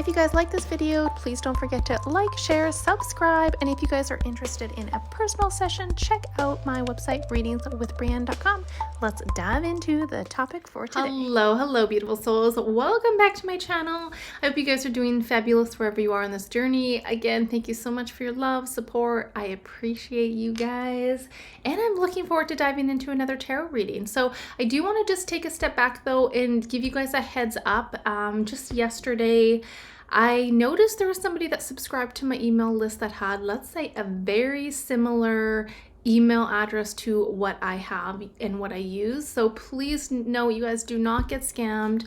if you guys like this video, please don't forget to like, share, subscribe, and if you guys are interested in a personal session, check out my website, readingswithbreanne.com. Let's dive into the topic for today. Hello, beautiful souls. Welcome back to my channel. I hope you guys are doing fabulous wherever you are on this journey. Again, thank you so much for your love, support. I appreciate you guys, and I'm looking forward to diving into another tarot reading. So I do want to just take a step back though and give you guys a heads up. Just yesterday, I noticed there was somebody that subscribed to my email list that had, let's say, a very similar email address to what I have and what I use. So please know, you guys, do not get scammed.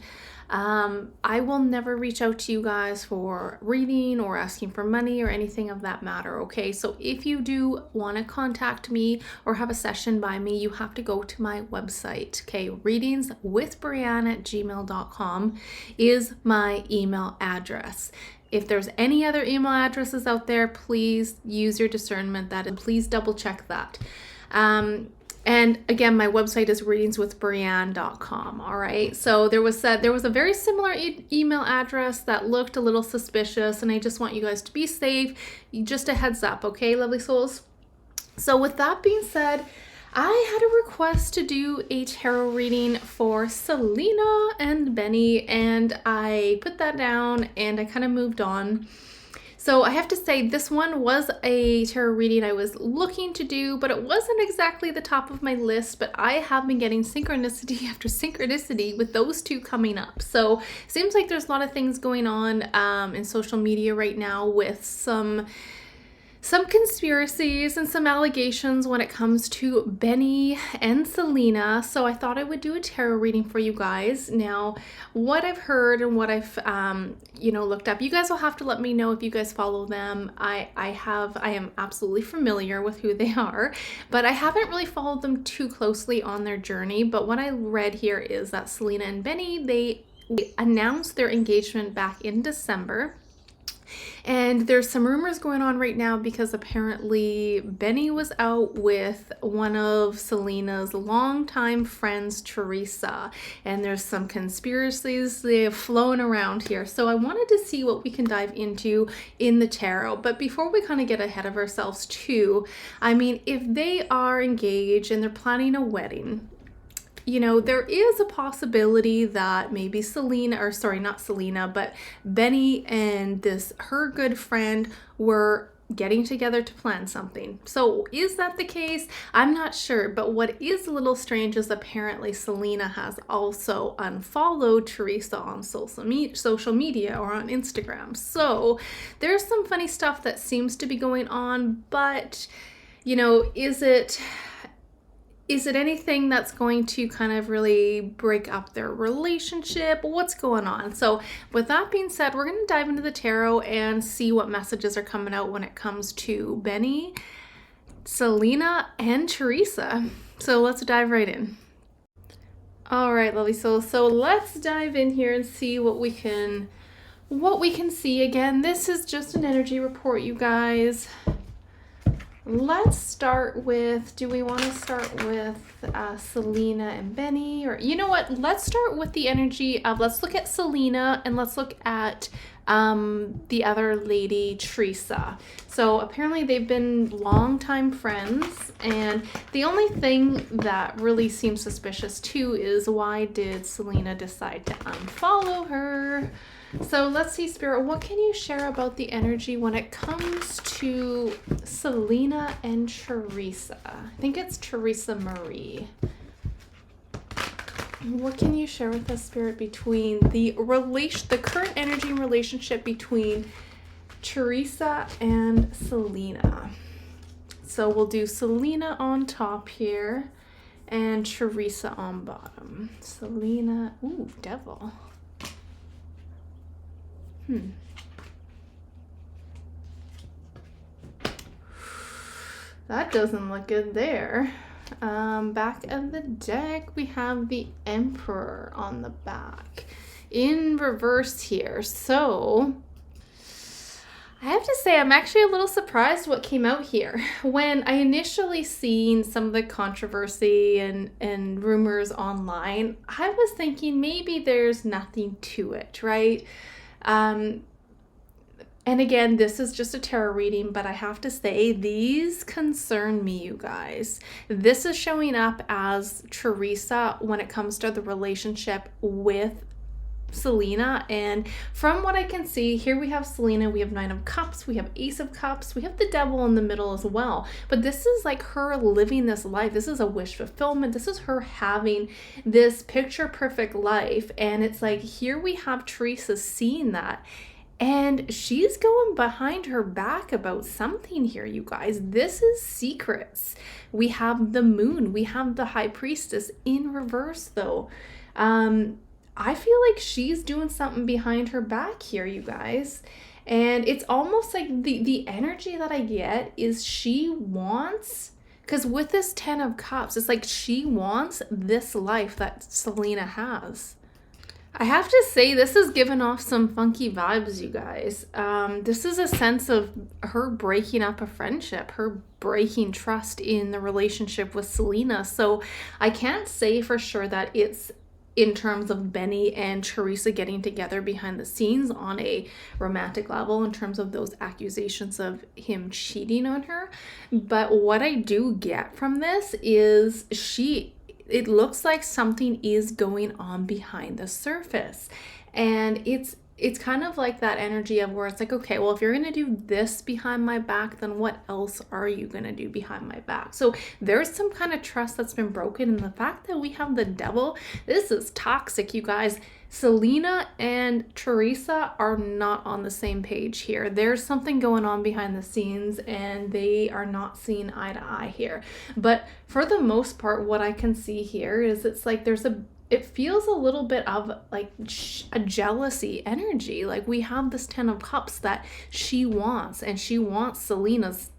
I will never reach out to you guys for reading or asking for money or anything of that matter, okay? So if you do want to contact me or have a session by me, you have to go to my website, okay? readingswithbreanne@gmail.com is my email address. If there's any other email addresses out there, please use your discernment and please double check that. And again, my website is readingswithbreanne.com. All right. So there was a very similar email address that looked a little suspicious, and I just want you guys to be safe. Just a heads up, okay, lovely souls. So with that being said, I had a request to do a tarot reading for Selena and Benny, and I put that down and I kind of moved on. So I have to say, this one was a tarot reading I was looking to do, but it wasn't exactly the top of my list, but I have been getting synchronicity after synchronicity with those two coming up. So it seems like there's a lot of things going on in social media right now with some conspiracies and some allegations when it comes to Benny and Selena. So I thought I would do a tarot reading for you guys. Now, what I've heard and what I've looked up, you guys will have to let me know if you guys follow them. I am absolutely familiar with who they are, but I haven't really followed them too closely on their journey. But what I read here is that Selena and Benny, they announced their engagement back in December. And there's some rumors going on right now because apparently Benny was out with one of Selena's longtime friends, Teresa. And there's some conspiracies they have flown around here. So I wanted to see what we can dive into in the tarot. But before we kind of get ahead of ourselves too, I mean, if they are engaged and they're planning a wedding, you know, there is a possibility that maybe Benny and her good friend were getting together to plan something. So is that the case? I'm not sure, but what is a little strange is apparently Selena has also unfollowed Teresa on social media or on Instagram. So there's some funny stuff that seems to be going on, but, you know, is it anything that's going to kind of really break up their relationship? What's going on? So with that being said, we're going to dive into the tarot and see what messages are coming out when it comes to Benny, Selena, and Teresa. So let's dive right in. All right, lovely souls. So let's dive in here and see what we can see. Again, this is just an energy report, you guys. Let's start with, do we want to start with Selena and Benny? Or, you know what, let's start with the energy of, let's look at Selena and let's look at the other lady, Teresa. So apparently they've been longtime friends, and the only thing that really seems suspicious too is, why did Selena decide to unfollow her? So let's see, Spirit, what can you share about the energy when it comes to Selena and Teresa? I think it's Teresa Marie. What can you share with us, Spirit, between the current energy and relationship between Teresa and Selena? So we'll do Selena on top here and Teresa on bottom. Selena, ooh, Devil. That doesn't look good there. Back of the deck, we have the Emperor on the back in reverse here. So I have to say, I'm actually a little surprised what came out here. When I initially seen some of the controversy and rumors online, I was thinking maybe there's nothing to it, right? And again, this is just a tarot reading, but I have to say, these concern me, you guys. This is showing up as Teresa when it comes to the relationship with Selena. And from what I can see, here we have Selena, we have Nine of Cups, we have Ace of Cups, we have the Devil in the middle as well. But this is like her living this life. This is a wish fulfillment. This is her having this picture perfect life. And it's like, here we have Teresa seeing that. And she's going behind her back about something here, you guys. This is secrets. We have the Moon. We have the High Priestess in reverse, though. I feel like she's doing something behind her back here, you guys. And it's almost like the energy that I get is she wants... Because with this 10 of Cups, it's like she wants this life that Selena has. I have to say, this is giving off some funky vibes, you guys. This is a sense of her breaking up a friendship, her breaking trust in the relationship with Selena. So I can't say for sure that it's in terms of Benny and Teresa getting together behind the scenes on a romantic level in terms of those accusations of him cheating on her. But what I do get from this is it looks like something is going on behind the surface. And it's kind of like that energy of where it's like, okay, well, if you're going to do this behind my back, then what else are you going to do behind my back? So there's some kind of trust that's been broken. And the fact that we have the Devil, this is toxic, you guys. Selena and Teresa are not on the same page here. There's something going on behind the scenes and they are not seeing eye to eye here. But for the most part, what I can see here is it's like it feels a little bit of like a jealousy energy. Like we have this 10 of Cups that she wants, and she wants Selena's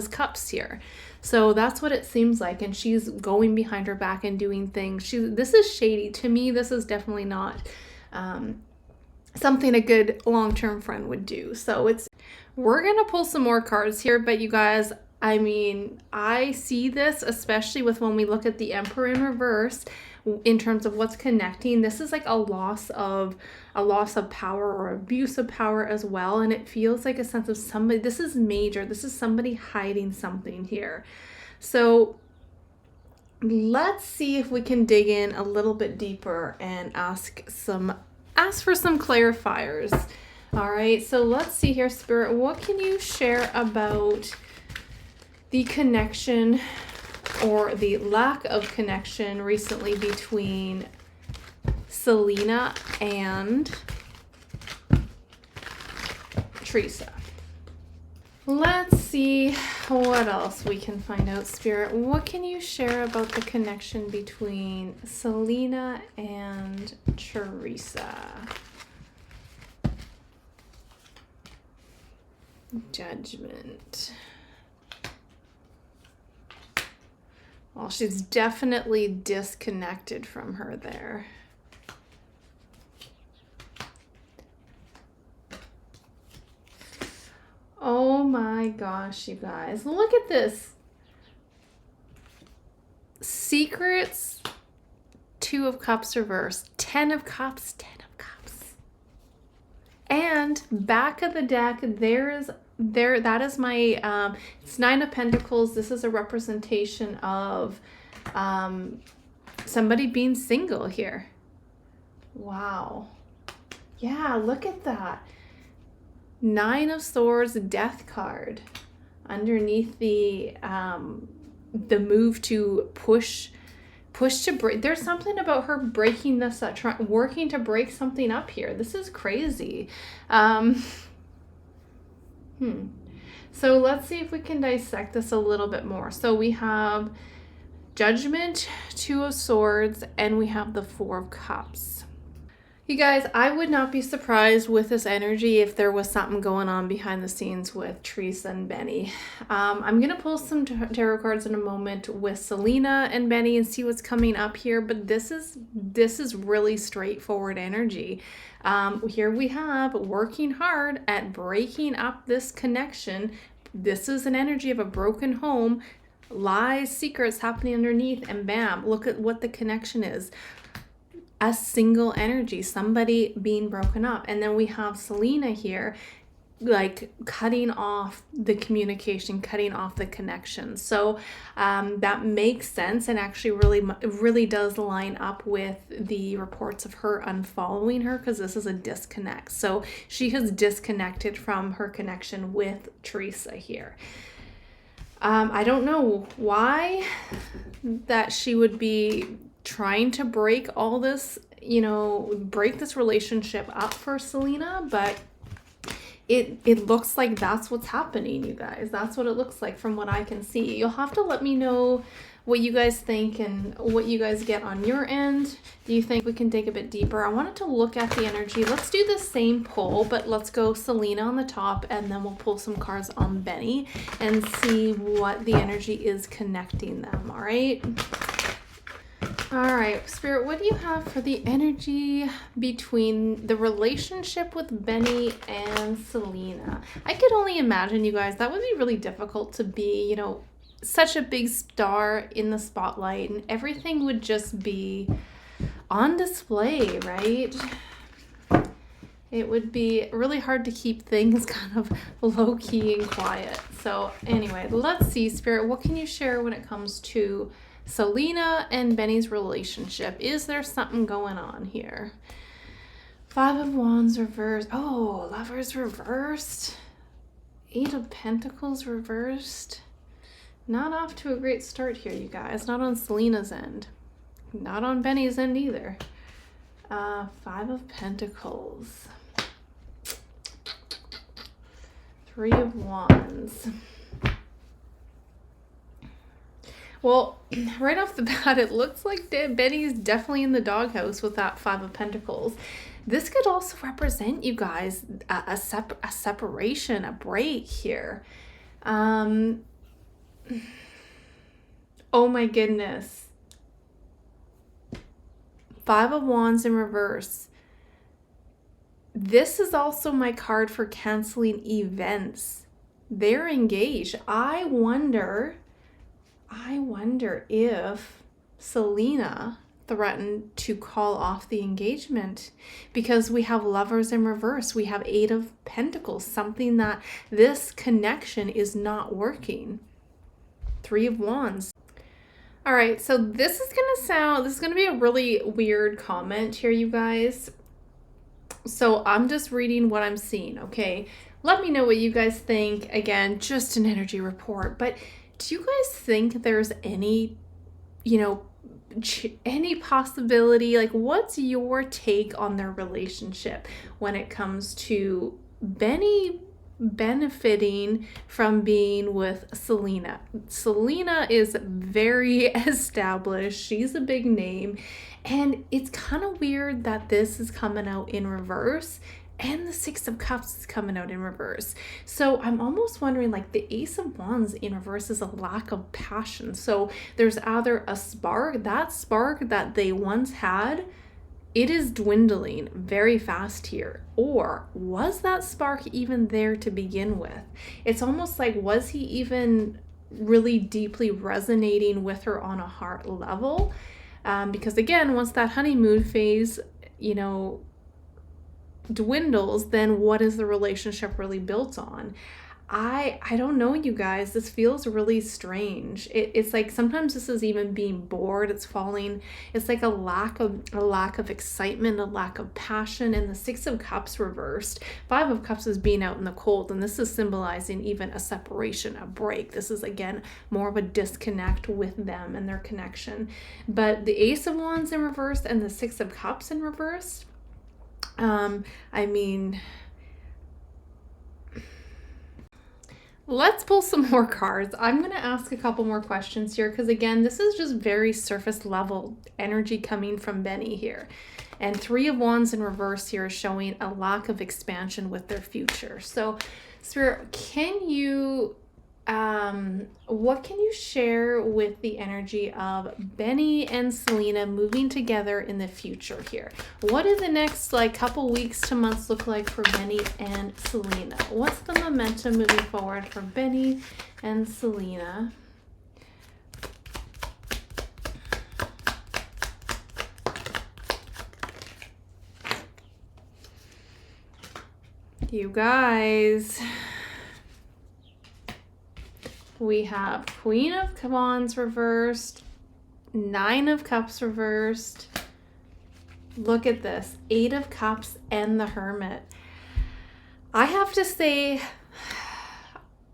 cups here. So that's what it seems like. And she's going behind her back and doing things. This is shady. To me, this is definitely not something a good long-term friend would do. So we're going to pull some more cards here, but you guys, I mean, I see this, especially with when we look at the Emperor in reverse, in terms of what's connecting. This is like a loss of power or abuse of power as well. And it feels like a sense of somebody, this is major. This is somebody hiding something here. So let's see if we can dig in a little bit deeper and ask for some clarifiers. All right, so let's see here, Spirit, what can you share about the connection or the lack of connection recently between Selena and Teresa? Let's see what else we can find out, Spirit. What can you share about the connection between Selena and Teresa? Judgment. Well, she's definitely disconnected from her there. Oh my gosh, you guys. Look at this. Secrets, 2 of Cups reverse, 10 of Cups, 10 of Cups. And back of the deck, that is my it's 9 of Pentacles. This is a representation of somebody being single here. Wow. Yeah, look at that. 9 of Swords, Death card underneath the move to push to break. There's something about her breaking this up, working to break something up here. This is crazy. So let's see if we can dissect this a little bit more. So we have Judgment, 2 of Swords, and we have the 4 of Cups. You guys, I would not be surprised with this energy if there was something going on behind the scenes with Teresa and Benny. I'm going to pull some tarot cards in a moment with Selena and Benny and see what's coming up here, but this is really straightforward energy. Here we have working hard at breaking up this connection. This is an energy of a broken home, lies, secrets happening underneath, and bam, look at what the connection is. a single energy, somebody being broken up. And then we have Selena here, like cutting off the communication, cutting off the connection. So that makes sense, and actually really does line up with the reports of her unfollowing her, because this is a disconnect. So she has disconnected from her connection with Teresa here. I don't know why that she would be trying to break all this, break this relationship up for Selena, but it looks like that's what's happening, you guys. That's what it looks like from what I can see. You'll have to let me know what you guys think and what you guys get on your end. Do you think we can dig a bit deeper? I wanted to look at the energy. Let's do the same pull, but let's go Selena on the top, and then we'll pull some cards on Benny and see what the energy is connecting them. All right. All right, Spirit, what do you have for the energy between the relationship with Benny and Selena? I could only imagine, you guys, that would be really difficult to be, such a big star in the spotlight, and everything would just be on display, right? It would be really hard to keep things kind of low-key and quiet. So anyway, let's see, Spirit, what can you share when it comes to Selena and Benny's relationship? Is there something going on here? 5 of Wands reversed. Oh, Lovers reversed. 8 of Pentacles reversed. Not off to a great start here, you guys. Not on Selena's end. Not on Benny's end either. 5 of Pentacles. 3 of Wands. Well, right off the bat, it looks like Benny's definitely in the doghouse with that 5 of Pentacles. This could also represent, you guys, a separation, a break here. Oh my goodness. 5 of Wands in reverse. This is also my card for canceling events. They're engaged. I wonder if Selena threatened to call off the engagement, because we have Lovers in reverse. We have 8 of Pentacles, something that this connection is not working. 3 of Wands. All right, so this is going to be a really weird comment here, you guys. So I'm just reading what I'm seeing, okay? Let me know what you guys think. Again, just an energy report, but do you guys think there's any, any possibility, like what's your take on their relationship when it comes to Benny benefiting from being with Selena? Selena is very established. She's a big name, and it's kind of weird that this is coming out in reverse. And the 6 of Cups is coming out in reverse. So I'm almost wondering, like, the Ace of Wands in reverse is a lack of passion. So there's either a spark, that they once had, it is dwindling very fast here. Or was that spark even there to begin with? It's almost like, was he even really deeply resonating with her on a heart level? Because again, once that honeymoon phase, dwindles, then what is the relationship really built on? I don't know, you guys. This feels really strange. It's like sometimes this is even being bored. It's falling. It's like a lack of excitement, a lack of passion. And the 6 of Cups reversed. 5 of Cups is being out in the cold, and this is symbolizing even a separation, a break. This is again more of a disconnect with them and their connection. But the Ace of Wands in reverse and the 6 of Cups in reverse. I mean, let's pull some more cards. I'm going to ask a couple more questions here, because again, this is just very surface level energy coming from Benny here. And 3 of Wands in reverse here is showing a lack of expansion with their future. So, Spirit, can you what can you share with the energy of Benny and Selena moving together in the future here? What do the next couple weeks to months look like for Benny and Selena? What's the momentum moving forward for Benny and Selena? You guys, we have Queen of Wands reversed, Nine of Cups reversed. Look at this, Eight of Cups and the Hermit. I have to say,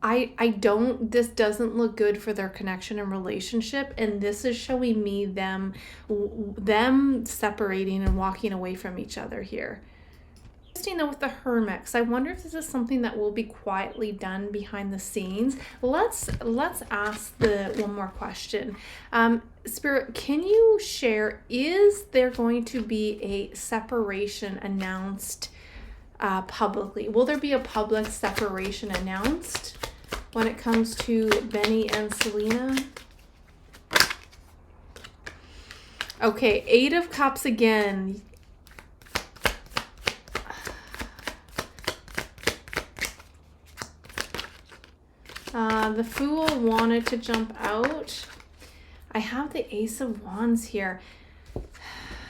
this doesn't look good for their connection and relationship, and this is showing me them separating and walking away from each other here. Interesting though with the Hermit, 'cause I wonder if this is something that will be quietly done behind the scenes. Let's ask the one more question. Spirit, can you share, is there going to be a separation announced publicly? Will there be a public separation announced when it comes to Benny and Selena? Okay, Eight of Cups again. The Fool wanted to jump out. I have the Ace of Wands here.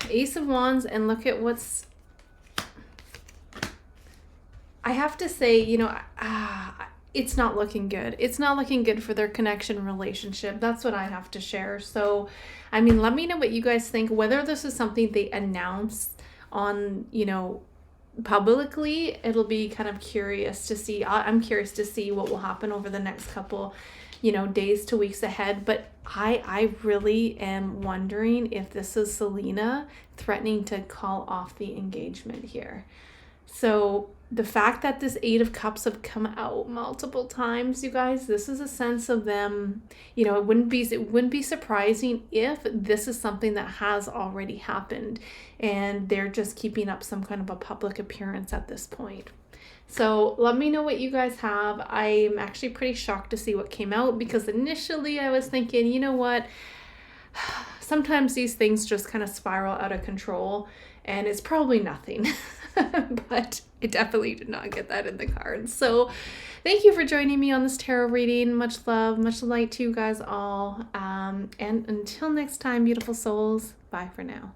Ace of Wands, and look at what's... I have to say, you know, it's not looking good. It's not looking good for their connection relationship. That's what I have to share. So, I mean, let me know what you guys think, whether this is something they announce on, you know, publicly. It'll be kind of curious to see. I'm curious to see what will happen over the next couple, you know, days to weeks ahead. But I really am wondering if this is Selena threatening to call off the engagement here. So the fact that this Eight of Cups have come out multiple times, you guys, this is a sense of them, you know, it wouldn't be surprising if this is something that has already happened and they're just keeping up some kind of a public appearance at this point. So let me know what you guys have. I'm actually pretty shocked to see what came out, because initially I was thinking, you know what, sometimes these things just kind of spiral out of control and it's probably nothing. But it definitely did not get that in the cards. So thank you for joining me on this tarot reading. Much love, much light to you guys all. And until next time, beautiful souls, bye for now.